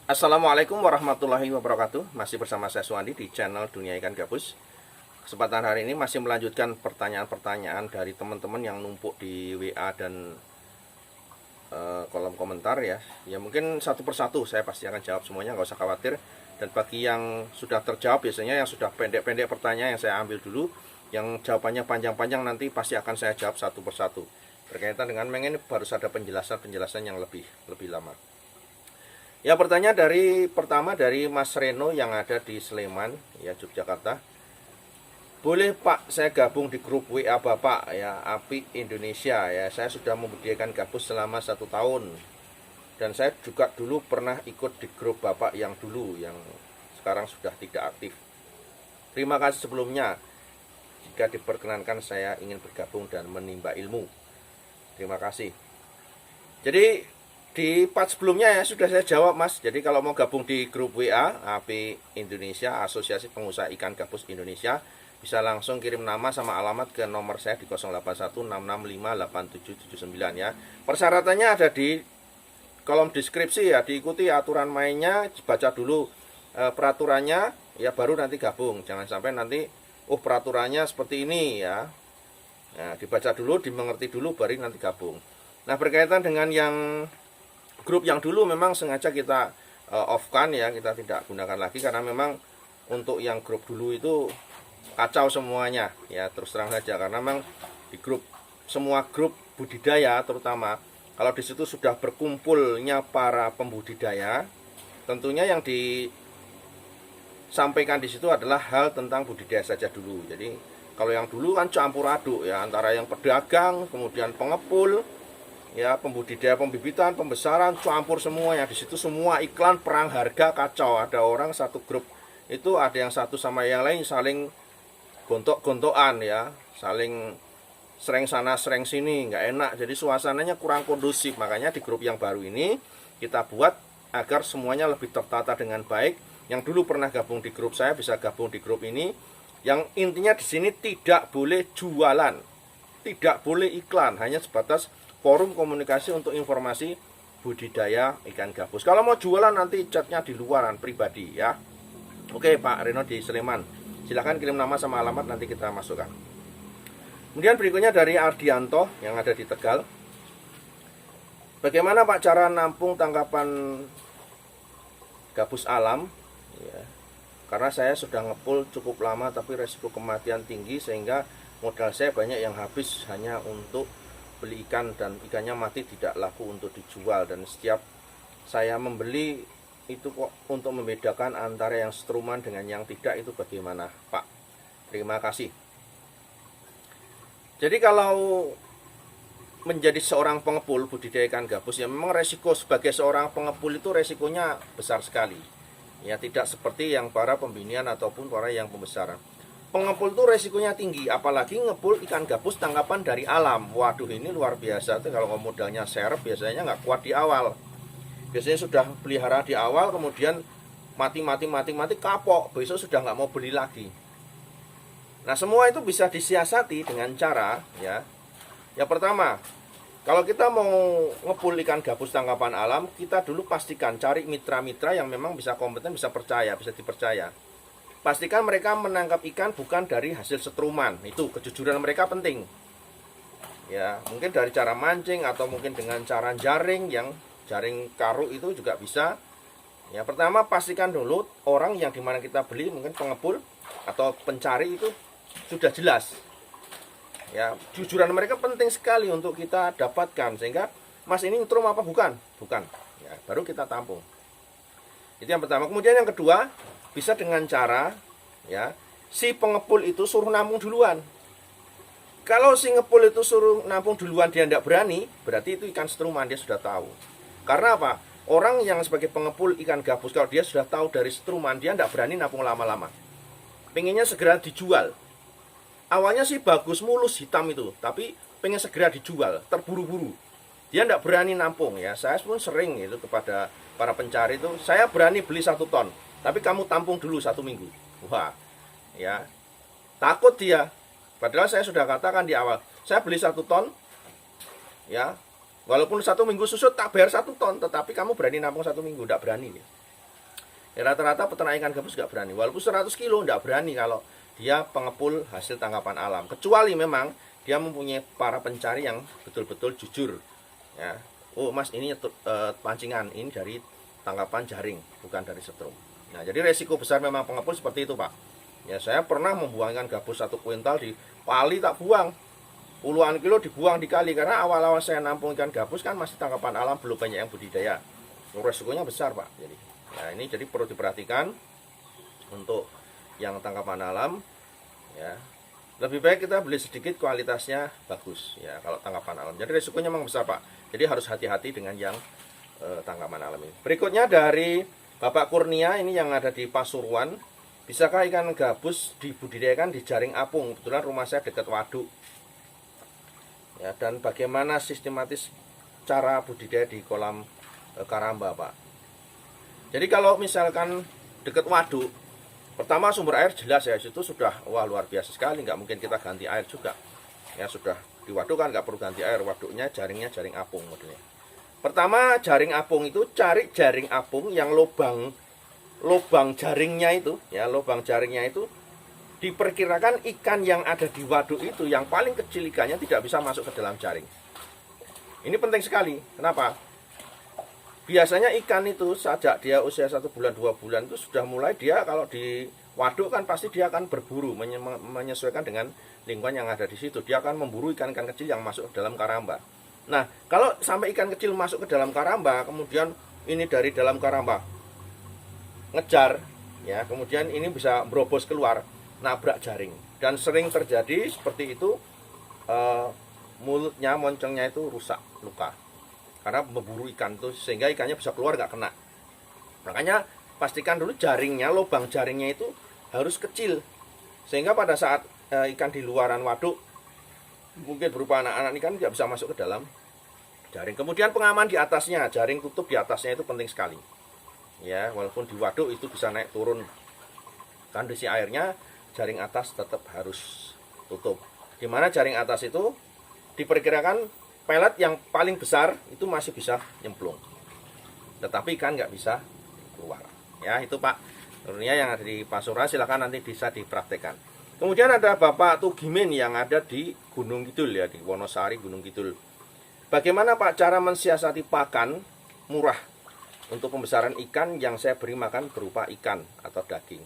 Assalamualaikum warahmatullahi wabarakatuh. Masih bersama saya Suwandi di channel Dunia Ikan Gabus. Kesempatan hari ini masih melanjutkan pertanyaan-pertanyaan dari teman-teman yang numpuk di WA dan kolom komentar ya. Ya mungkin satu persatu saya pasti akan jawab semuanya, nggak usah khawatir. Dan bagi yang sudah terjawab, biasanya yang sudah pendek-pendek pertanyaan yang saya ambil dulu, yang jawabannya panjang-panjang nanti pasti akan saya jawab satu persatu. Berkaitan dengan ini harus ada penjelasan-penjelasan yang lebih lama. Ya, pertanyaan pertama dari Mas Reno yang ada di Sleman, ya Yogyakarta. Boleh Pak, saya gabung di grup WA Bapak ya, API Indonesia ya. Saya sudah membudidayakan gabus selama 1 tahun. Dan saya juga dulu pernah ikut di grup Bapak yang dulu, yang sekarang sudah tidak aktif. Terima kasih sebelumnya. Jika diperkenankan saya ingin bergabung dan menimba ilmu. Terima kasih. Jadi di part sebelumnya ya sudah saya jawab Mas. Jadi kalau mau gabung di grup WA API Indonesia, Asosiasi Pengusaha Ikan Gabus Indonesia, bisa langsung kirim nama sama alamat ke nomor saya di 0816658779 ya. Persyaratannya ada di kolom deskripsi ya, diikuti aturan mainnya, baca dulu peraturannya ya, baru nanti gabung. Jangan sampai nanti peraturannya seperti ini ya. Nah, dibaca dulu, dimengerti dulu, baru nanti gabung. Nah, berkaitan dengan yang grup yang dulu memang sengaja kita off-kan ya, kita tidak gunakan lagi karena memang untuk yang grup dulu itu kacau semuanya ya, terus terang saja, karena memang di semua grup budidaya terutama kalau di situ sudah berkumpulnya para pembudidaya, tentunya yang disampaikan di situ adalah hal tentang budidaya saja dulu. Jadi kalau yang dulu kan campur aduk ya, antara yang pedagang, kemudian pengepul ya, pembudidaya, pembibitan, pembesaran, campur semuanya. Di situ semua iklan perang harga kacau. Ada orang satu grup itu, ada yang satu sama yang lain saling gontok-gontokan ya, saling sereng sana sereng sini, nggak enak. Jadi suasananya kurang kondusif. Makanya di grup yang baru ini kita buat agar semuanya lebih tertata dengan baik. Yang dulu pernah gabung di grup saya bisa gabung di grup ini. Yang intinya di sini tidak boleh jualan, tidak boleh iklan, hanya sebatas forum komunikasi untuk informasi budidaya ikan gabus. Kalau mau jualan nanti chatnya di luaran pribadi ya. Oke Pak Reno di Sleman, silahkan kirim nama sama alamat, nanti kita masukkan. Kemudian berikutnya dari Ardianto yang ada di Tegal. Bagaimana Pak cara nampung tangkapan gabus alam ya, karena saya sudah ngepul cukup lama tapi resiko kematian tinggi, sehingga modal saya banyak yang habis hanya untuk beli ikan, dan ikannya mati tidak laku untuk dijual. Dan setiap saya membeli itu kok untuk membedakan antara yang setruman dengan yang tidak, itu bagaimana Pak? Terima kasih. Jadi kalau menjadi seorang pengepul budidaya ikan gabus ya, memang resiko sebagai seorang pengepul itu resikonya besar sekali ya, tidak seperti yang para pembinian ataupun para yang pembesaran. Pengepul itu resikonya tinggi, apalagi ngepul ikan gabus tangkapan dari alam. Waduh, ini luar biasa tuh. Kalau modalnya serep biasanya nggak kuat di awal. Biasanya sudah pelihara di awal, kemudian mati kapok, besok sudah nggak mau beli lagi. Nah, semua itu bisa disiasati dengan cara ya. Yang pertama, kalau kita mau ngepul ikan gabus tangkapan alam, kita dulu pastikan cari mitra-mitra yang memang bisa kompeten, bisa dipercaya. Pastikan mereka menangkap ikan bukan dari hasil setruman. Itu kejujuran mereka penting. Ya, mungkin dari cara mancing atau mungkin dengan cara jaring, yang jaring karu itu juga bisa. Ya, pertama pastikan dulu orang yang dimana kita beli, mungkin pengepul atau pencari itu sudah jelas. Ya, kejujuran mereka penting sekali untuk kita dapatkan, sehingga Mas ini nyetrum apa bukan? Bukan. Ya, baru kita tampung. Itu yang pertama. Kemudian yang kedua, bisa dengan cara ya, si pengepul itu suruh nampung duluan. Kalau si ngepul itu suruh nampung duluan, dia tidak berani, berarti itu ikan setruman, dia sudah tahu. Karena apa? Orang yang sebagai pengepul ikan gabus, kalau dia sudah tahu dari setruman, dia tidak berani nampung lama-lama. Pengennya segera dijual. Awalnya sih bagus, mulus, hitam itu, tapi pengen segera dijual, terburu-buru. Dia tidak berani nampung ya. Saya pun sering itu kepada para pencari itu, saya berani beli 1 ton, tapi kamu tampung dulu 1 minggu. Wah, ya takut dia. Padahal saya sudah katakan di awal, saya beli 1 ton, ya, walaupun 1 minggu susut tak bayar 1 ton, tetapi kamu berani nampung 1 minggu, tidak berani. Ya. Ya, rata-rata peternak ikan gabus nggak berani, walaupun 100 kilo nggak berani kalau dia pengepul hasil tangkapan alam, kecuali memang dia mempunyai para pencari yang betul-betul jujur ya. Oh mas, ini pancingan ini dari tangkapan jaring, bukan dari setrum. Nah, jadi resiko besar memang pengepul seperti itu Pak. Ya, saya pernah membuang ikan gabus 1 kuintal di Pali, tak buang puluhan kilo, dibuang di kali, karena awal-awal saya nampung ikan gabus kan masih tangkapan alam, belum banyak yang budidaya. Resikonya besar Pak. Jadi ya, ini jadi perlu diperhatikan untuk yang tangkapan alam ya. Lebih baik kita beli sedikit, kualitasnya bagus ya kalau tangkapan alam. Jadi resikonya memang besar Pak. Jadi harus hati-hati dengan yang tangkapan alam ini. Berikutnya dari Bapak Kurnia ini yang ada di Pasuruan. Bisakah ikan gabus dibudidayakan di jaring apung? Kebetulan rumah saya dekat waduk. Ya, dan bagaimana sistematis cara budidaya di kolam karamba Pak? Jadi kalau misalkan dekat waduk, pertama sumber air jelas ya, situ sudah wah luar biasa sekali, nggak mungkin kita ganti air juga. Ya sudah di waduk kan nggak perlu ganti air, waduknya jaringnya jaring apung modelnya. Pertama jaring apung itu cari jaring apung yang lubang jaringnya itu ya, lubang jaringnya itu diperkirakan ikan yang ada di waduk itu yang paling kecil ikannya tidak bisa masuk ke dalam jaring. Ini penting sekali. Kenapa? Biasanya ikan itu sejak dia usia 1 bulan 2 bulan itu sudah mulai dia kalau di waduk kan pasti dia akan berburu menyesuaikan dengan lingkungan yang ada di situ. Dia akan memburu ikan-ikan kecil yang masuk ke dalam karamba. Nah, kalau sampai ikan kecil masuk ke dalam karamba, kemudian ini dari dalam karamba ngejar ya, kemudian ini bisa berobos keluar, nabrak jaring, dan sering terjadi seperti itu. Mulutnya, moncongnya itu rusak, luka karena memburu ikan itu, sehingga ikannya bisa keluar nggak kena. Makanya pastikan dulu jaringnya, lubang jaringnya itu harus kecil, sehingga pada saat ikan di luaran waduk mungkin berupa anak-anak ikan nggak bisa masuk ke dalam jaring. Kemudian pengaman di atasnya, jaring tutup di atasnya itu penting sekali ya, walaupun di waduk itu bisa naik turun kondisi airnya, jaring atas tetap harus tutup. Dimana jaring atas itu diperkirakan pelet yang paling besar itu masih bisa nyemplung, tetapi ikan nggak bisa keluar ya. Itu Pak Kurnia yang ada di Pasuruan, silahkan nanti bisa dipraktekkan. Kemudian ada Bapak Tugimin yang ada di Gunung Kidul ya, di Wonosari Gunung Kidul. Bagaimana Pak cara mensiasati pakan murah untuk pembesaran ikan yang saya beri makan berupa ikan atau daging?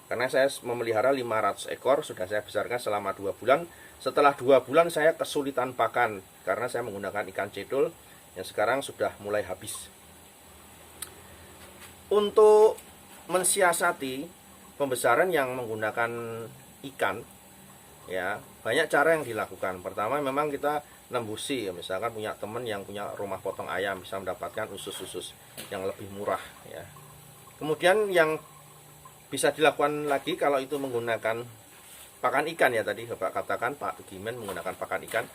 Karena saya memelihara 500 ekor, sudah saya besarkan selama 2 bulan. Setelah 2 bulan saya kesulitan pakan karena saya menggunakan ikan cedul yang sekarang sudah mulai habis. Untuk mensiasati pembesaran yang menggunakan ikan ya, banyak cara yang dilakukan. Pertama memang kita nembusi ya, misalkan punya teman yang punya rumah potong ayam bisa mendapatkan usus-usus yang lebih murah ya. Kemudian yang bisa dilakukan lagi kalau itu menggunakan pakan ikan ya, tadi Bapak katakan Pak Tugimen menggunakan pakan ikan.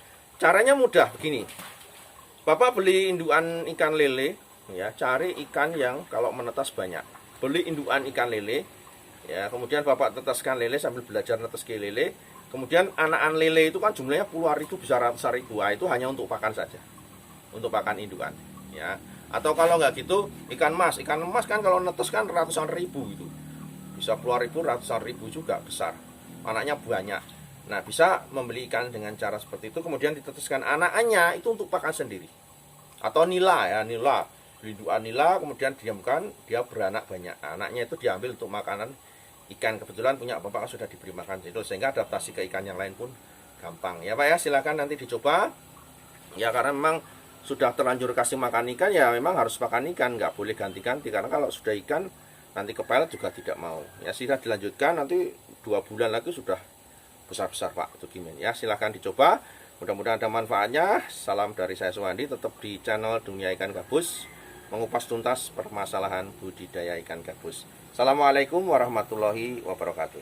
Caranya mudah begini. Bapak beli indukan ikan lele ya, cari ikan yang kalau menetas banyak. Beli indukan ikan lele ya, kemudian Bapak tetaskan lele sambil belajar netes ke lele. Kemudian anakan lele itu kan jumlahnya puluhan ribu, bisa ratusan ribu. Itu hanya untuk pakan saja, untuk pakan indukan ya. Atau kalau nggak gitu ikan emas kan kalau netes kan ratusan ribu gitu, bisa puluhan ribu, ratusan ribu juga besar, anaknya banyak. Nah, bisa membeli ikan dengan cara seperti itu, kemudian diteteskan anakannya itu untuk pakan sendiri. Atau nila ya, nila, indukan nila, kemudian diamkan, dia beranak banyak. Anaknya itu diambil untuk makanan ikan. Kebetulan punya Bapak sudah diberi makan itu, sehingga adaptasi ke ikan yang lain pun gampang. Ya Pak ya, silakan nanti dicoba. Ya karena memang sudah terlanjur kasih makan ikan ya, memang harus makan ikan, nggak boleh ganti-ganti. Karena kalau sudah ikan nanti kepelet juga tidak mau. Ya sudah dilanjutkan, nanti 2 bulan lagi sudah besar-besar Pak Tugimen ya. Silahkan dicoba, mudah-mudahan ada manfaatnya. Salam dari saya Suwandi, tetap di channel Dunia Ikan Gabus, mengupas tuntas permasalahan budidaya ikan gabus. Assalamualaikum warahmatullahi wabarakatuh.